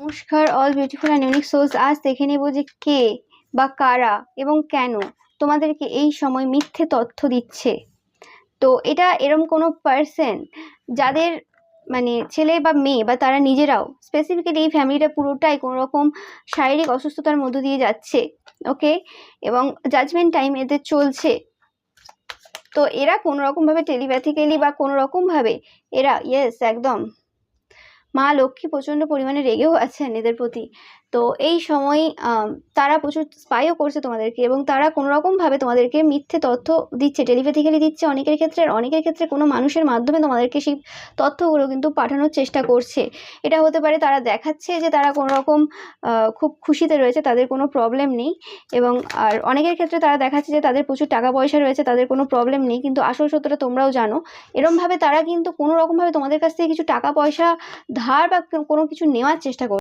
নমস্কার all beautiful and unique souls. আজ দেখে নেব যে কে বা কারা এবং কেন তোমাদেরকে এই সময় মিথ্যে তথ্য দিচ্ছে। তো এটা এরম কোনো পার্সন যাদের মানে ছেলে বা মেয়ে বা তারা নিজেরাও স্পেসিফিক্যালি এই ফ্যামিলিটা পুরোটাই কোনো রকম শারীরিক অসুস্থতার মধ্য দিয়ে যাচ্ছে, ওকে, এবং জাজমেন্ট টাইম এদের চলছে। তো এরা কোনো রকমভাবে টেলিপ্যাথিক্যালি বা কোনো রকমভাবে এরা একদম মা লক্ষ্মী প্রচণ্ড পরিমাণে রেগেও আছেন এদের প্রতি। তো এই সময় তারা প্রচুর স্পাইও করছে তোমাদেরকে এবং তারা কোনো রকমভাবে তোমাদেরকে মিথ্যে তথ্য দিচ্ছে, টেলিপ্যাথিক্যালি দিচ্ছে অনেকের ক্ষেত্রে, আর অনেকের ক্ষেত্রে কোনো মানুষের মাধ্যমে তোমাদেরকে সেই তথ্যগুলো কিন্তু পাঠানোর চেষ্টা করছে। এটা হতে পারে তারা দেখাচ্ছে যে তারা কোনো রকম খুব খুশিতে রয়েছে, তাদের কোনো প্রবলেম নেই, এবং আর অনেকের ক্ষেত্রে তারা দেখাচ্ছে যে তাদের প্রচুর টাকা পয়সা রয়েছে, তাদের কোনো প্রবলেম নেই, কিন্তু আসল সত্যটা তোমরাও জানো। এরমভাবে তারা কিন্তু কোনো রকমভাবে তোমাদের কাছ থেকে কিছু টাকা পয়সা ধার বা কোনো কিছু নেওয়ার চেষ্টা করছে।